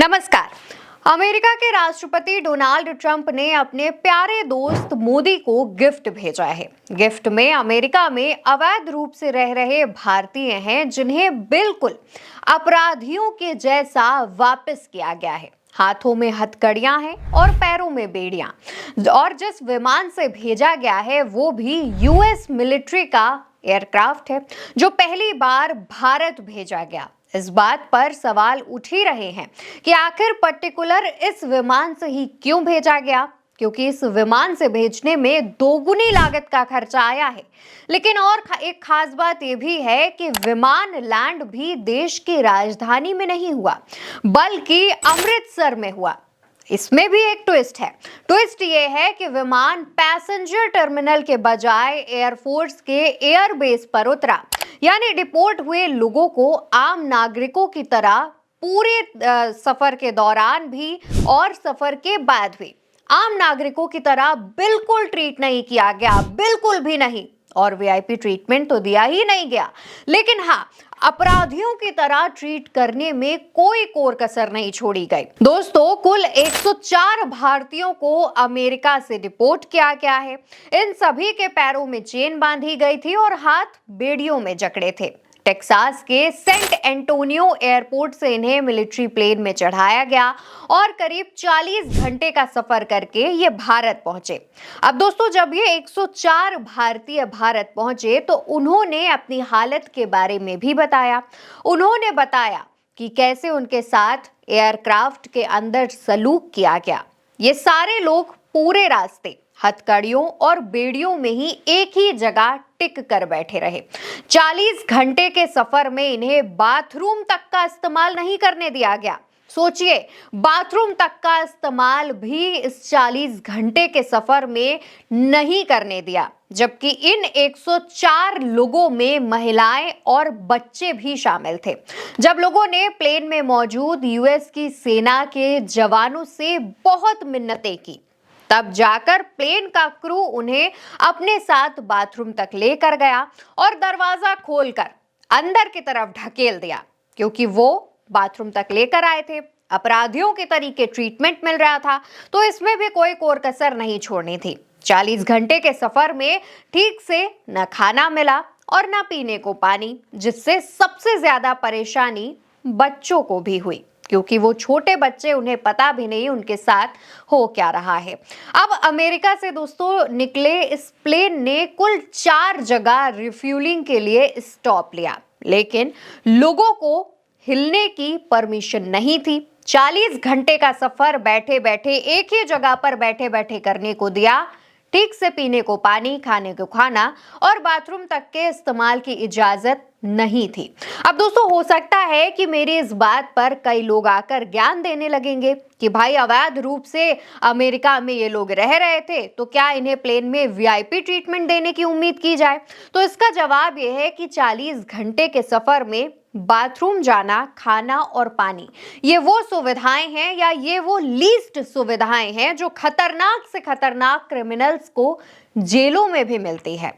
नमस्कार। अमेरिका के राष्ट्रपति डोनाल्ड ट्रंप ने अपने प्यारे दोस्त मोदी को गिफ्ट भेजा है। गिफ्ट में अमेरिका में अवैध रूप से रह रहे भारतीय हैं, जिन्हें बिल्कुल अपराधियों के जैसा वापस किया गया है। हाथों में हथकड़ियां हैं और पैरों में बेड़ियां। और जिस विमान से भेजा गया है वो भी यूएस मिलिट्री का एयरक्राफ्ट है, जो पहली बार भारत भेजा गया। इस बात पर सवाल उठ ही रहे हैं कि आखिर पर्टिकुलर इस विमान से ही क्यों भेजा गया, क्योंकि इस विमान से भेजने में दोगुनी लागत का खर्चा आया है। लेकिन और एक खास बात यह भी है कि विमान लैंड भी देश की राजधानी में नहीं हुआ, बल्कि अमृतसर में हुआ। इसमें भी एक ट्विस्ट है। ट्विस्ट ये है कि विमान पैसेंजर टर्मिनल के बजाय एयरफोर्स के एयरबेस पर उतरा, यानी डिपोर्ट हुए लोगों को आम नागरिकों की तरह पूरे सफर के दौरान भी और सफर के बाद भी आम नागरिकों की तरह बिल्कुल ट्रीट नहीं किया गया, बिल्कुल भी नहीं। और वीआईपी ट्रीटमेंट तो दिया ही नहीं गया, लेकिन हाँ, अपराधियों की तरह ट्रीट करने में कोई कोर कसर नहीं छोड़ी गई। दोस्तों, कुल 104 भारतीयों को अमेरिका से डिपोर्ट किया गया है। इन सभी के पैरों में चेन बांधी गई थी और हाथ बेड़ियों में जकड़े थे। टेक्सास के सेंट एंटोनियो एयरपोर्ट से इन्हें मिलिट्री प्लेन में चढ़ाया गया और करीब 40 घंटे का सफर करके ये भारत पहुंचे। अब दोस्तों, जब ये 104 भारतीय भारत पहुंचे तो उन्होंने अपनी हालत के बारे में भी बताया। उन्होंने बताया कि कैसे उनके साथ एयरक्राफ्ट के अंदर सलूक किया गया। ये सारे लोग पूरे रास्ते हथकड़ियों और बेड़ियों में ही एक ही जगह टिक कर बैठे रहे। 40 घंटे के सफर में इन्हें बाथरूम तक का इस्तेमाल नहीं करने दिया गया। सोचिए, बाथरूम तक का इस्तेमाल भी इस 40 घंटे के सफर में नहीं करने दिया, जबकि इन 104 लोगों में महिलाएं और बच्चे भी शामिल थे। जब लोगों ने प्लेन में मौजूद यूएस की सेना के जवानों से बहुत मिन्नतें की, तब जाकर प्लेन का क्रू उन्हें अपने साथ बाथरूम तक लेकर गया और दरवाजा खोलकर अंदर की तरफ ढकेल दिया, क्योंकि वो बाथरूम तक लेकर आए थे। अपराधियों के तरीके ट्रीटमेंट मिल रहा था, तो इसमें भी कोई कोर कसर नहीं छोड़नी थी। 40 घंटे के सफर में ठीक से न खाना मिला और न पीने को पानी, जिससे सबसे ज्यादा परेशानी बच्चों को भी हुई, क्योंकि वो छोटे बच्चे, उन्हें पता भी नहीं उनके साथ हो क्या रहा है। अब अमेरिका से दोस्तों निकले इस प्लेन ने कुल 4 जगह रिफ्यूलिंग के लिए स्टॉप लिया, लेकिन लोगों को हिलने की परमिशन नहीं थी। 40 घंटे का सफर बैठे बैठे एक ही जगह पर बैठे बैठे करने को दिया। ठीक से पीने को पानी, खाने को खाना और बाथरूम तक के इस्तेमाल की इजाजत नहीं थी। अब दोस्तों, हो सकता है कि मेरी इस बात पर कई लोग आकर ज्ञान देने लगेंगे कि भाई, अवैध रूप से अमेरिका में ये लोग रह रहे थे, तो क्या इन्हें प्लेन में वीआईपी ट्रीटमेंट देने की उम्मीद की जाए? तो इसका जवाब यह है कि 40 घंटे के सफर में बाथरूम जाना, खाना और पानी, ये वो सुविधाएं हैं या ये वो लीस्ट सुविधाएं हैं जो खतरनाक से खतरनाक क्रिमिनल्स को जेलों में भी मिलती है।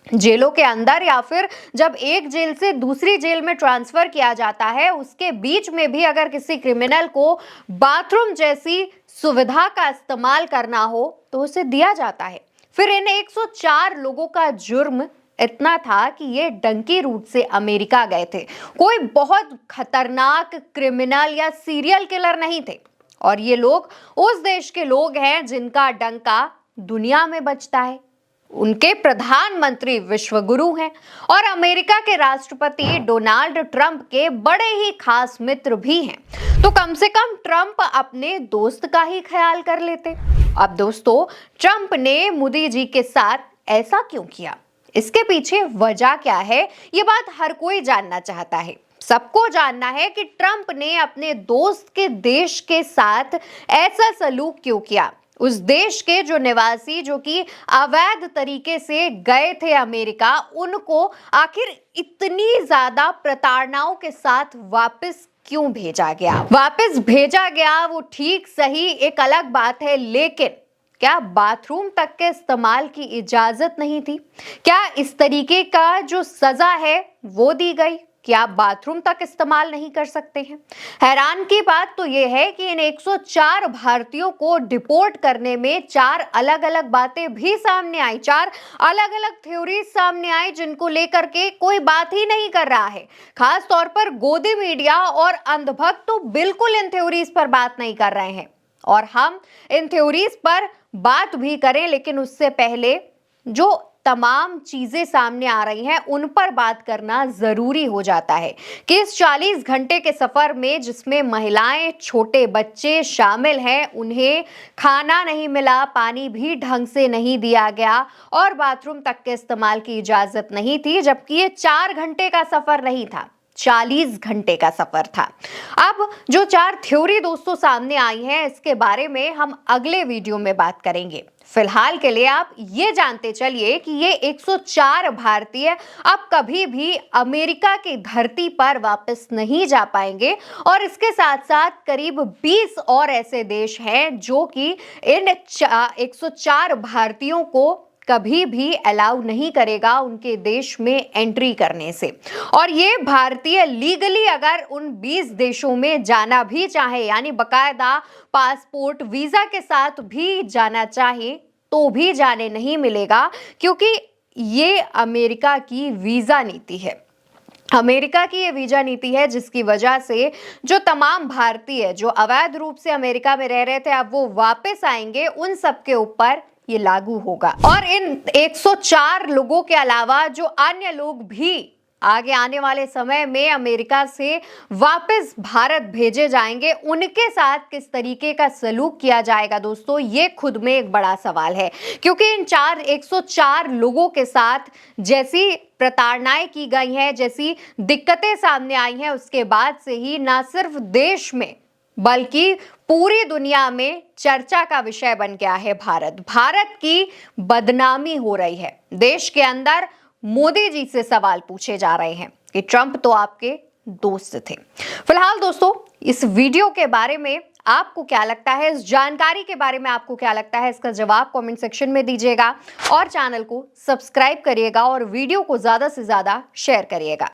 जेलों के अंदर या फिर जब एक जेल से दूसरी जेल में ट्रांसफर किया जाता है, उसके बीच में भी अगर किसी क्रिमिनल को बाथरूम जैसी सुविधा का इस्तेमाल करना हो तो उसे दिया जाता है। फिर इन 104 लोगों का जुर्म इतना था कि ये डंकी रूट से अमेरिका गए थे। कोई बहुत खतरनाक क्रिमिनल या सीरियल किलर नहीं थे, और ये लोग उस देश के लोग हैं जिनका डंका दुनिया में बजता है। उनके प्रधानमंत्री विश्वगुरु हैं और अमेरिका के राष्ट्रपति डोनाल्ड ट्रंप के बड़े ही खास मित्र भी हैं। तो कम से कम ट्रंप अपने दोस्त का ही ख्याल कर लेते। अब दोस्तों, ट्रंप ने मोदी जी के साथ ऐसा क्यों किया? इसके पीछे वजह क्या है, ये बात हर कोई जानना चाहता है। सबको जानना है कि ट्रंप ने अपने दोस्त के देश के साथ ऐसा सलूक क्यों किया। उस देश के जो निवासी, जो कि अवैध तरीके से गए थे अमेरिका, उनको आखिर इतनी ज्यादा प्रताड़नाओं के साथ वापस क्यों भेजा गया? वापस भेजा गया वो ठीक सही, एक अलग बात है, लेकिन क्या बाथरूम तक के इस्तेमाल की इजाजत नहीं थी? क्या इस तरीके का जो सजा है वो दी गई? कि आप बाथरूम तक इस्तेमाल नहीं कर सकते हैं। हैरान की बात तो यह है कि इन 104 भारतीयों को डिपोर्ट करने में 4 अलग-अलग बातें भी सामने आई, 4 अलग-अलग थ्योरीज सामने आई जिनको लेकर के कोई बात ही नहीं कर रहा है। खास तौर पर गोदी मीडिया और अंधभक्त तो बिल्कुल इन थ्योरीज पर बात नहीं कर रहे हैं और हम इन थ्योरीज पर बात भी करें, लेकिन उससे पहले जो तमाम चीजें सामने आ रही हैं उन पर बात करना जरूरी हो जाता है कि इस 40 घंटे के सफर में जिसमें महिलाएं, छोटे बच्चे शामिल हैं, उन्हें खाना नहीं मिला, पानी भी ढंग से नहीं दिया गया और बाथरूम तक के इस्तेमाल की इजाजत नहीं थी, जबकि ये 4 घंटे का सफर नहीं था, 40 घंटे का सफर था। अब जो 4 थ्योरी दोस्तों सामने आई हैं, इसके बारे में हम अगले वीडियो में बात करेंगे। फिलहाल के लिए आप ये जानते चलिए कि ये 104 भारतीय अब कभी भी अमेरिका की धरती पर वापस नहीं जा पाएंगे और इसके साथ साथ करीब 20 और ऐसे देश हैं जो कि इन 104 भारतीयों को कभी भी अलाउ नहीं करेगा उनके देश में एंट्री करने से। और ये भारतीय लीगली अगर उन 20 देशों में जाना भी चाहे, यानी बकायदा पासपोर्ट वीजा के साथ भी जाना चाहे, तो भी जाने नहीं मिलेगा, क्योंकि ये अमेरिका की वीजा नीति है। अमेरिका की ये वीजा नीति है जिसकी वजह से जो तमाम भारतीय जो अवैध रूप से अमेरिका में रह रहे थे, अब वो वापस आएंगे, उन सबके ऊपर ये लागू होगा। और इन 104 लोगों के अलावा जो अन्य लोग भी आगे आने वाले समय में अमेरिका से वापस भारत भेजे जाएंगे, उनके साथ किस तरीके का सलूक किया जाएगा दोस्तों, ये खुद में एक बड़ा सवाल है। क्योंकि इन 104 लोगों के साथ जैसी प्रताड़नाएं की गई हैं, जैसी दिक्कतें सामने आई हैं, उसके बाद से ही ना सिर्फ देश में बल्कि पूरी दुनिया में चर्चा का विषय बन गया है भारत की बदनामी हो रही है। देश के अंदर मोदी जी से सवाल पूछे जा रहे हैं कि ट्रंप तो आपके दोस्त थे। फिलहाल दोस्तों, इस वीडियो के बारे में आपको क्या लगता है, इस जानकारी के बारे में आपको क्या लगता है, इसका जवाब कमेंट सेक्शन में दीजिएगा और चैनल को सब्सक्राइब करिएगा और वीडियो को ज्यादा से ज्यादा शेयर करिएगा।